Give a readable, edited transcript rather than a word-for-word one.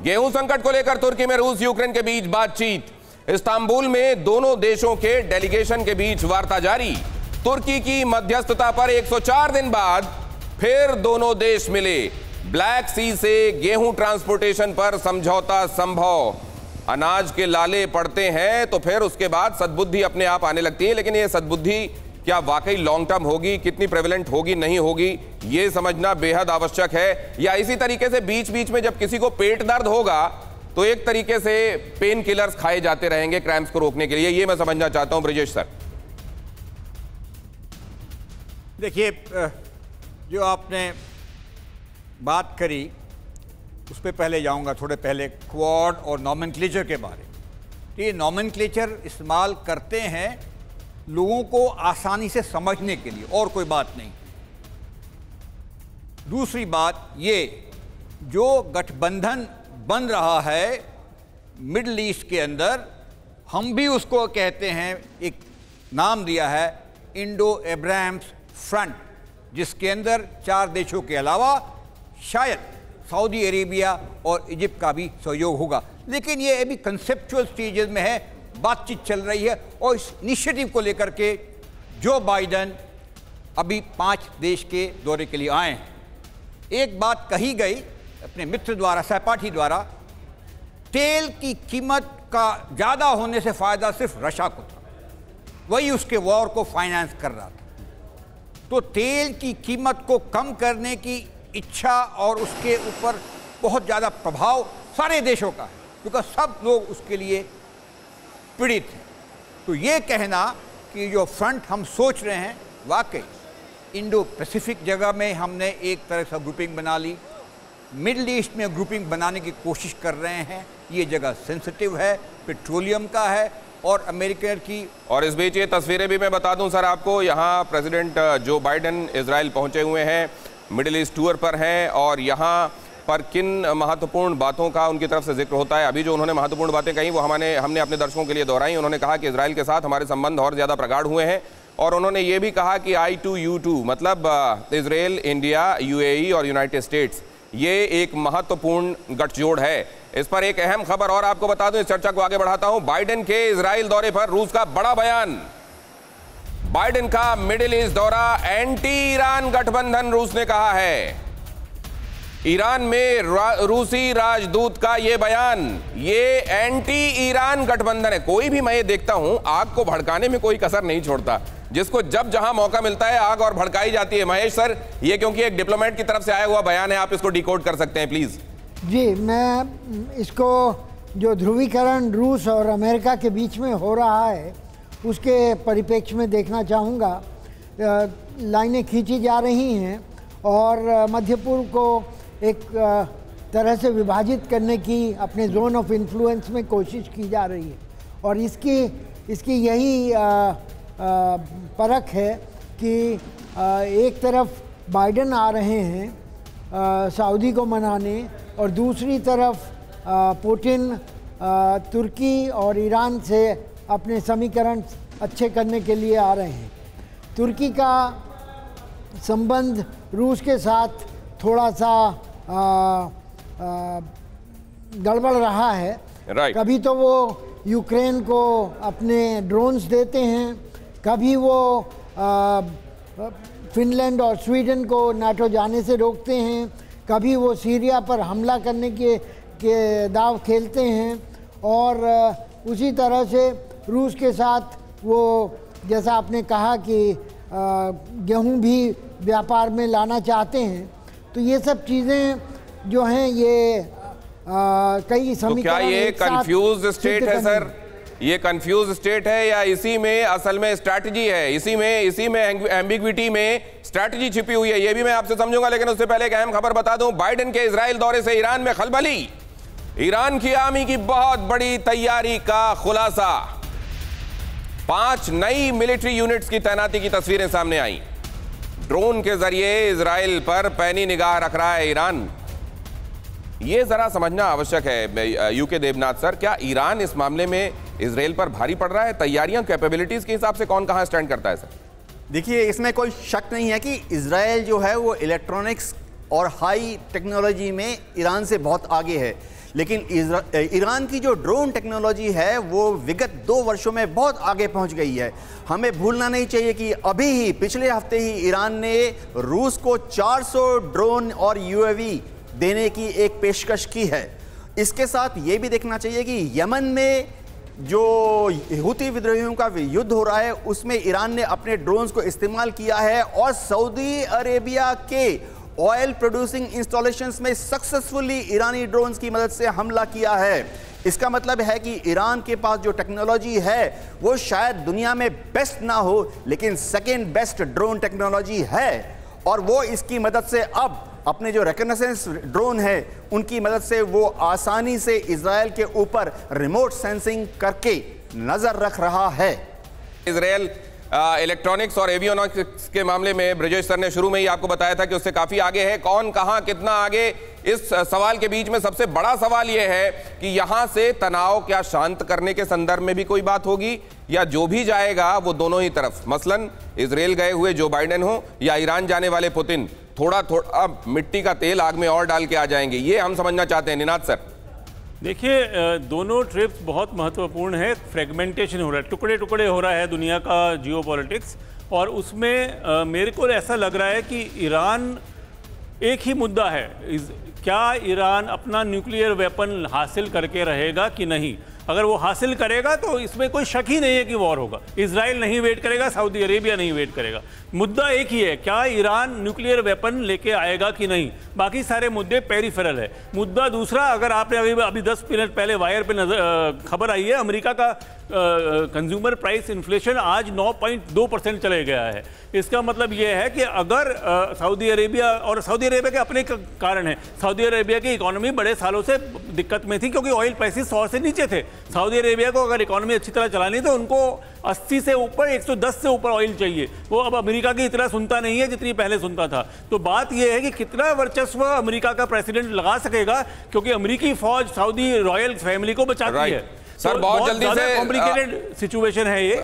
गेहूं संकट को लेकर तुर्की में रूस यूक्रेन के बीच बातचीत। इस्तांबुल में दोनों देशों के डेलीगेशन के बीच वार्ता जारी। तुर्की की मध्यस्थता पर 104 दिन बाद फिर दोनों देश मिले। ब्लैक सी से गेहूं ट्रांसपोर्टेशन पर समझौता संभव। अनाज के लाले पड़ते हैं तो फिर उसके बाद सद्बुद्धि अपने आप आने लगती है, लेकिन यह सद्बुद्धि क्या वाकई लॉन्ग टर्म होगी, कितनी प्रेवलेंट होगी, नहीं होगी, यह समझना बेहद आवश्यक है। या इसी तरीके से बीच बीच में जब किसी को पेट दर्द होगा तो एक तरीके से पेन किलर्स खाए जाते रहेंगे क्रैम्प्स को रोकने के लिए, यह मैं समझना चाहता हूं। ब्रिजेश सर, देखिए, जो आपने बात करी उस पर पहले जाऊंगा, थोड़े पहले क्वाड और नॉमेनक्लेचर के बारे में। ये नॉमेनक्लेचर इस्तेमाल करते हैं लोगों को आसानी से समझने के लिए, और कोई बात नहीं। दूसरी बात, ये जो गठबंधन बन रहा है मिडल ईस्ट के अंदर, हम भी उसको कहते हैं, एक नाम दिया है इंडो एब्राहम्स फ्रंट, जिसके अंदर 4 देशों के अलावा शायद सऊदी अरेबिया और इजिप्ट का भी सहयोग होगा। लेकिन ये अभी कंसेप्चुअल स्टेजेस में है, बातचीत चल रही है। और इस इनिशिएटिव को लेकर के जो बाइडन अभी 5 देश के दौरे के लिए आए हैं। एक बात कही गई अपने मित्र द्वारा, सहपाठी द्वारा, तेल की कीमत का ज़्यादा होने से फ़ायदा सिर्फ रशिया को था, वही उसके वॉर को फाइनेंस कर रहा था। तो तेल की कीमत को कम करने की इच्छा और उसके ऊपर बहुत ज़्यादा प्रभाव सारे देशों का है, क्योंकि सब लोग उसके लिए पीड़ित हैं। तो ये कहना कि जो फ्रंट हम सोच रहे हैं, वाकई इंडो पैसिफिक जगह में हमने एक तरह से ग्रुपिंग बना ली, मिडल ईस्ट में ग्रुपिंग बनाने की कोशिश कर रहे हैं। ये जगह सेंसिटिव है, पेट्रोलियम का है और अमेरिका की। और इस बीच ये तस्वीरें भी मैं बता दूं सर आपको, यहाँ प्रेसिडेंट जो बाइडन इजराइल पहुंचे हुए हैं, मिडिल ईस्ट टूर पर हैं, और यहाँ पर किन महत्वपूर्ण बातों का उनकी तरफ से जिक्र होता है। अभी जो उन्होंने महत्वपूर्ण बातें कही वो हमने अपने दर्शकों के लिए दोहराई। उन्होंने कहा कि इजराइल के साथ हमारे संबंध और ज़्यादा प्रगाढ़ हुए हैं, और उन्होंने ये भी कहा कि I2U2 मतलब इजराइल, इंडिया, UAE और यूनाइटेड स्टेट्स, ये एक महत्वपूर्ण गठजोड़ है। इस पर एक अहम खबर और आपको बता दूं, इस चर्चा को आगे बढ़ाता हूं। बाइडेन के इजराइल दौरे पर रूस का बड़ा बयान। बाइडेन का मिडिल ईस्ट दौरा एंटी ईरान गठबंधन, रूस ने कहा है। ईरान में रूसी राजदूत का यह बयान, ये एंटी ईरान गठबंधन है। कोई भी मैं ये देखता हूं, आग को भड़काने में कोई कसर नहीं छोड़ता, जिसको जब जहां मौका मिलता है आग और भड़काई जाती है। महेश सर, ये क्योंकि एक डिप्लोमेट की तरफ से आया हुआ बयान है, आप इसको डिकोड कर सकते हैं प्लीज। जी, मैं इसको जो ध्रुवीकरण रूस और अमेरिका के बीच में हो रहा है उसके परिप्रेक्ष्य में देखना चाहूँगा। लाइनें खींची जा रही हैं और मध्य पूर्व को एक तरह से विभाजित करने की अपने जोन ऑफ इन्फ्लुएंस में कोशिश की जा रही है, और इसकी यही परख है कि एक तरफ बाइडन आ रहे हैं सऊदी को मनाने, और दूसरी तरफ पुतिन तुर्की और ईरान से अपने समीकरण अच्छे करने के लिए आ रहे हैं। तुर्की का संबंध रूस के साथ थोड़ा सा गड़बड़ रहा है। कभी तो वो यूक्रेन को अपने ड्रोन्स देते हैं, कभी वो फिनलैंड और स्वीडन को नाटो जाने से रोकते हैं, कभी वो सीरिया पर हमला करने के दाव खेलते हैं, और उसी तरह से रूस के साथ वो, जैसा आपने कहा कि गेहूं भी व्यापार में लाना चाहते हैं। तो ये सब चीज़ें जो हैं ये कई समीकरण। तो क्या ये कंफ्यूज स्टेट है सर? ये कंफ्यूज स्टेट है या इसी में असल में स्ट्रैटेजी है? इसी में एम्बिग्विटी में स्ट्रैटेजी छिपी हुई है, ये भी मैं आपसे समझूंगा। लेकिन उससे पहले एक अहम खबर बता दूं, बाइडेन के इजराइल दौरे से ईरान में खलबली। ईरान की आर्मी की बहुत बड़ी तैयारी का खुलासा। 5 नई मिलिट्री यूनिट्स की तैनाती की तस्वीरें सामने आई। ड्रोन के जरिए इजराइल पर पैनी निगाह रख रहा है ईरान। ये जरा समझना आवश्यक है यूके देवनाथ सर, क्या ईरान इस मामले में इजराइल पर भारी पड़ रहा है? तैयारियां, कैपेबिलिटीज के हिसाब से कौन कहां स्टैंड करता है सर? देखिए, इसमें कोई शक नहीं है कि इजराइल जो है वो इलेक्ट्रॉनिक्स और हाई टेक्नोलॉजी में ईरान से बहुत आगे है। लेकिन ईरान की जो ड्रोन टेक्नोलॉजी है वो विगत 2 वर्षों में बहुत आगे पहुंच गई है। हमें भूलना नहीं चाहिए कि अभी ही पिछले हफ्ते ही ईरान ने रूस को 400 ड्रोन और यूएवी देने की एक पेशकश की है। इसके साथ ये भी देखना चाहिए कि यमन में जो हुती विद्रोहियों का युद्ध हो रहा है उसमें ईरान ने अपने ड्रोन्स को इस्तेमाल किया है और सऊदी अरेबिया के ऑयल प्रोड्यूसिंग इंस्टॉलेशंस में सक्सेसफुली ईरानी ड्रोन्स की मदद से हमला किया है। इसका मतलब है कि ईरान के पास जो टेक्नोलॉजी है वो शायद दुनिया में बेस्ट ना हो, लेकिन सेकेंड बेस्ट ड्रोन टेक्नोलॉजी है और वो इसकी मदद से अब अपने जो रिकॉग्निशंस ड्रोन है उनकी मदद से वो आसानी से इजराइल के ऊपर रिमोट सेंसिंग करके नजर रख रहा है। इजराइल इलेक्ट्रॉनिक्स और एवियोनिक्स के मामले में ब्रजेश सर ने शुरू में ही आपको बताया था कि उससे काफी आगे है। कौन कहां कितना आगे, इस सवाल के बीच में सबसे बड़ा सवाल यह है कि यहां से तनाव क्या शांत करने के संदर्भ में भी कोई बात होगी या जो भी जाएगा वो दोनों ही तरफ, मसलन इजराइल गए हुए जो बाइडेन हो या ईरान जाने वाले पुतिन, थोड़ा थोड़ा मिट्टी का तेल आग में और डाल के आ जाएंगे। ये हम समझना चाहते हैं। निनाद सर देखिए, दोनों ट्रिप्स बहुत महत्वपूर्ण है। फ्रेगमेंटेशन हो रहा है, टुकड़े टुकड़े हो रहा है दुनिया का जियोपॉलिटिक्स, और उसमें मेरे को ऐसा लग रहा है कि ईरान एक ही मुद्दा है, क्या ईरान अपना न्यूक्लियर वेपन हासिल करके रहेगा कि नहीं। अगर वो हासिल करेगा तो इसमें कोई शक ही नहीं है कि वॉर होगा। इजराइल नहीं वेट करेगा, सऊदी अरेबिया नहीं वेट करेगा। मुद्दा एक ही है, क्या ईरान न्यूक्लियर वेपन लेके आएगा कि नहीं। बाकी सारे मुद्दे पेरिफेरल है। मुद्दा दूसरा, अगर आपने अभी 10 मिनट पहले वायर पे खबर आई है, अमेरिका का कंज्यूमर प्राइस इन्फ्लेशन आज 9.2% चले गया है। इसका मतलब यह है कि अगर सऊदी अरेबिया, और सऊदी अरेबिया के अपने कारण है, सऊदी अरेबिया की इकोनॉमी बड़े सालों से दिक्कत में थी क्योंकि ऑयल प्राइसेस 100 से नीचे थे। सऊदी अरेबिया को अगर इकोनॉमी अच्छी तरह चलानी तो उनको 80 से ऊपर, 110 से ऊपर ऑयल चाहिए। वो अब अमेरिका की इतना सुनता नहीं है जितनी पहले सुनता था। तो बात यह है कि कितना वर्चस्व अमेरिका का प्रेसिडेंट लगा सकेगा, क्योंकि अमेरिकी फौज सऊदी रॉयल फैमिली को बचाती है। सर बहुत जल्दी से कॉम्प्लिकेटेड सिचुएशन है ये।